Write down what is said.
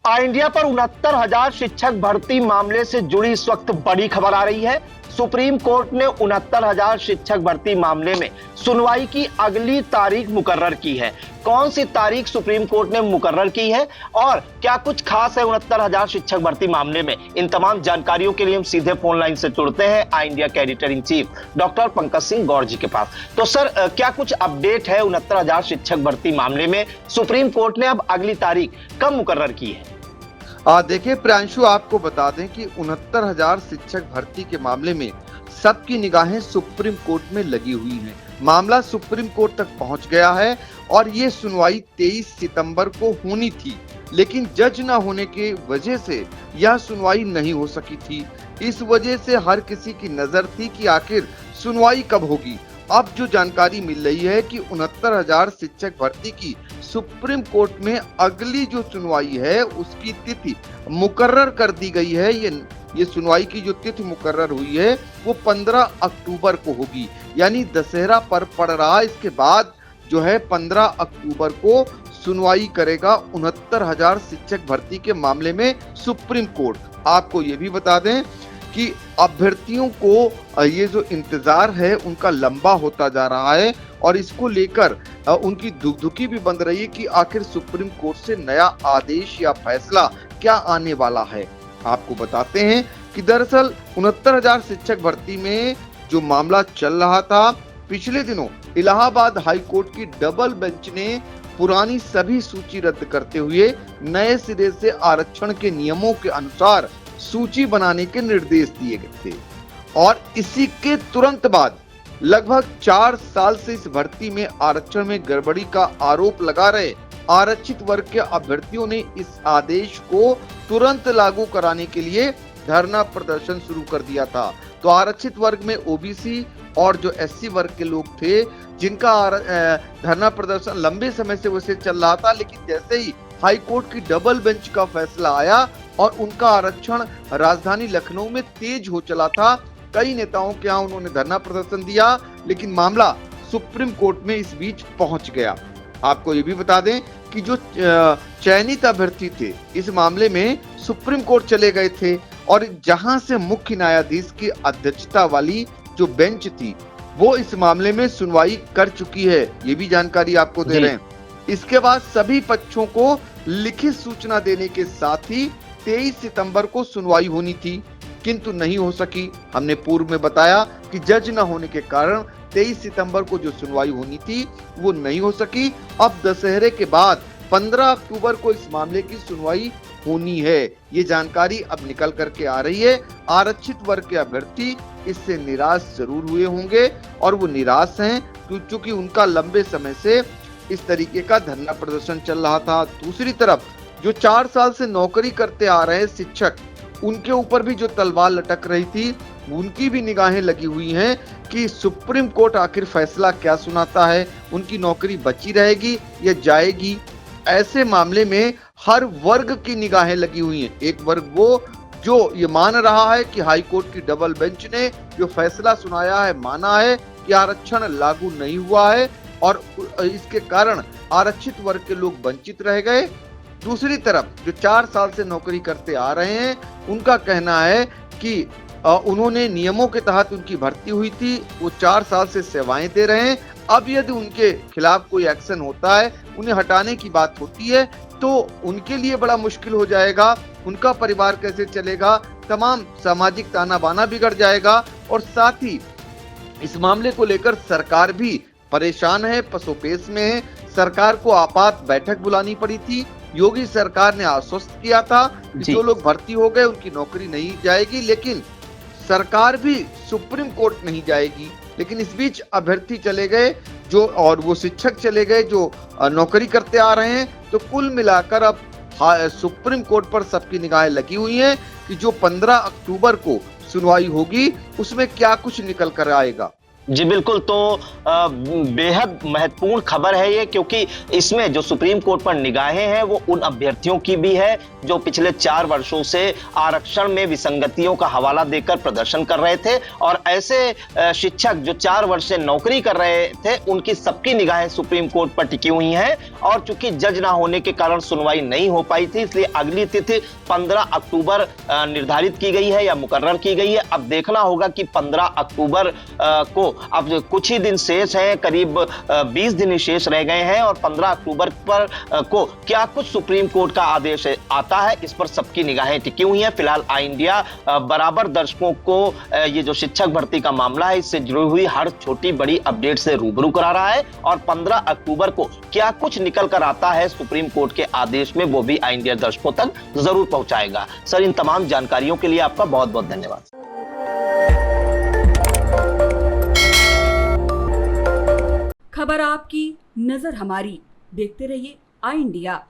All India पर 69,000 शिक्षक भर्ती मामले से जुड़ी इस वक्त बड़ी खबर आ रही है। सुप्रीम कोर्ट ने 69,000 शिक्षक भर्ती मामले में सुनवाई की अगली तारीख मुकर्रर की है। कौन सी तारीख सुप्रीम कोर्ट ने मुकर्रर की है और क्या कुछ खास है 69,000 शिक्षक भर्ती मामले में, इन तमाम जानकारियों के लिए हम सीधे फोन लाइन से जुड़ते हैं ऑल इंडिया के editor in chief doctor Pankaj Singh Gaur ji के पास। तो सर, क्या कुछ अपडेट है 69,000 शिक्षक भर्ती मामले में? सुप्रीम कोर्ट ने अब अगली तारीख कब मुकर्रर की है? देखिए प्रियांशु, आपको बता दें कि 69,000 शिक्षक भर्ती के मामले में सबकी निगाहें सुप्रीम कोर्ट में लगी हुई हैं। मामला सुप्रीम कोर्ट तक पहुंच गया है और ये सुनवाई 23 सितंबर को होनी थी, लेकिन जज न होने की वजह से यह सुनवाई नहीं हो सकी थी। इस वजह से हर किसी की नजर थी कि आखिर सुनवाई कब होगी। अब जो जानकारी मिल रही है कि 69,000 शिक्षक भर्ती की सुप्रीम कोर्ट में अगली जो सुनवाई है उसकी तिथि मुकर्रर कर दी गई है। ये सुनवाई की जो तिथि मुकर्रर हुई है वो 15 अक्टूबर को होगी, यानी दशहरा पर्व पड़ रहा है, इसके बाद जो है 15 अक्टूबर को सुनवाई करेगा 69,000 शिक्षक भर्ती के मामले में सुप्रीम कोर्ट। आपको ये भी बता दें कि अभ्यर्थियों को ये जो इंतजार है उनका लंबा होता जा रहा है और इसको लेकर उनकी धुकधुकी भी बंध रही है कि आखिर सुप्रीम कोर्ट से नया आदेश या फैसला क्या आने वाला है। आपको बताते हैं कि दरअसल 69,000 शिक्षक भर्ती में जो मामला चल रहा था, पिछले दिनों इलाहाबाद हाई कोर्ट की डबल बेंच ने पुरानी सभी सूची रद्द करते हुए नए सिरे से आरक्षण के नियमों के अनुसार सूची बनाने के निर्देश दिए गए थे और इसी के तुरंत बाद लगभग 4 साल से इस भर्ती में आरक्षण में गड़बड़ी का आरोप लगा रहे आरक्षित वर्ग के अभ्यर्थियों ने इस आदेश को तुरंत लागू कराने के लिए धरना प्रदर्शन शुरू कर दिया था। तो आरक्षित वर्ग में ओबीसी और जो एससी वर्ग के लोग थे जिनका धरना प्रदर्शन लंबे समय से वैसे चल रहा था, लेकिन जैसे ही हाई कोर्ट की डबल बेंच का फैसला आया और उनका आरक्षण राजधानी लखनऊ में तेज हो चला था, कई नेताओं के यहाँ उन्होंने धरना प्रदर्शन दिया, लेकिन मामला सुप्रीम कोर्ट में इस बीच पहुंच गया। आपको ये भी बता दें कि जो चयनित अभ्यर्थी थे इस मामले में सुप्रीम कोर्ट चले गए थे और जहां से मुख्य न्यायाधीश की अध्यक्षता वाली जो बेंच थी वो इस मामले में सुनवाई कर चुकी है। ये भी जानकारी आपको दे रहे हैं। इसके बाद सभी पक्षों को लिखित सूचना देने के साथ ही 23 सितंबर को सुनवाई होनी थी, किंतु नहीं हो सकी। हमने पूर्व में बताया कि जज न होने के कारण 23 सितंबर को जो सुनवाई होनी थी वो नहीं हो सकी। अब दशहरे के बाद 15 अक्टूबर को इस मामले की सुनवाई होनी है। ये जानकारी अब निकल करके आ रही है। आरक्षित वर्ग के अभ्यर्थी इससे निराश जरूर हुए होंगे और वो निराश हैं क्योंकि उनका लंबे समय से इस तरीके का धरना प्रदर्शन चल रहा था। दूसरी तरफ जो 4 साल से नौकरी करते आ रहे शिक्षक, उनके ऊपर भी जो तलवार लटक रही थी, उनकी भी निगाहें लगी हुई हैं कि सुप्रीम कोर्ट आखिर फैसला क्या सुनाता है, उनकी नौकरी बची रहेगी या जाएगी। ऐसे मामले में हर वर्ग की निगाहें लगी हुई हैं। एक वर्ग वो जो ये मान रहा है कि हाई कोर्ट की डबल बेंच ने जो फैसला सुनाया है, माना है कि आरक्षण लागू नहीं हुआ है और इसके कारण आरक्षित वर्ग के लोग वंचित रह गए। दूसरी तरफ जो 4 साल से नौकरी करते आ रहे हैं, उनका कहना है कि उन्होंने नियमों के तहत उनकी भर्ती हुई थी, वो 4 साल से सेवाएं दे रहे हैं। अब यदि उनके खिलाफ कोई एक्शन होता है, उन्हें हटाने की बात होती है, तो उनके लिए बड़ा मुश्किल हो जाएगा। उनका परिवार कैसे चलेगा, तमाम सामाजिक ताना बाना बिगड़ जाएगा और साथ ही इस मामले को लेकर सरकार भी परेशान है, पसोपेश में है। सरकार को आपात बैठक बुलानी पड़ी थी। योगी सरकार ने आश्वस्त किया था कि जो लोग भर्ती हो गए उनकी नौकरी नहीं जाएगी, लेकिन सरकार भी सुप्रीम कोर्ट नहीं जाएगी। लेकिन इस बीच अभ्यर्थी चले गए जो, और वो शिक्षक चले गए जो नौकरी करते आ रहे हैं। तो कुल मिलाकर अब सुप्रीम कोर्ट पर सबकी निगाहें लगी हुई हैं कि जो 15 अक्टूबर को सुनवाई होगी उसमें क्या कुछ निकल कर आएगा। जी बिल्कुल। तो बेहद महत्वपूर्ण खबर है ये, क्योंकि इसमें जो सुप्रीम कोर्ट पर निगाहें हैं वो उन अभ्यर्थियों की भी है जो पिछले 4 वर्षों से आरक्षण में विसंगतियों का हवाला देकर प्रदर्शन कर रहे थे, और ऐसे शिक्षक जो 4 वर्ष से नौकरी कर रहे थे उनकी सबकी निगाहें सुप्रीम कोर्ट पर टिकी हुई हैं। और चूंकि जज ना होने के कारण सुनवाई नहीं हो पाई थी, इसलिए अगली तिथि 15 अक्टूबर निर्धारित की गई है या मुकर्रर की गई है। अब देखना होगा कि 15 अक्टूबर को अब कुछ ही दिन शेष हैं, करीब 20 दिन ही शेष रह गए हैं, और 15 अक्टूबर पर को क्या कुछ सुप्रीम कोर्ट का आदेश आता है, इस पर सबकी निगाहें टिकी हुई हैं। फिलहाल आई इंडिया बराबर दर्शकों को ये जो शिक्षक भर्ती का मामला है इससे जुड़ी हुई हर छोटी बड़ी अपडेट से रूबरू करा रहा है, और 15 अक्टूबर को क्या कुछ निकल कर आता है सुप्रीम कोर्ट के आदेश में, वो भी आई इंडिया दर्शकों तक जरूर पहुंचाएगा। सर, इन तमाम जानकारियों के लिए आपका बहुत बहुत धन्यवाद। खबर आपकी, नजर हमारी। देखते रहिए आई इंडिया।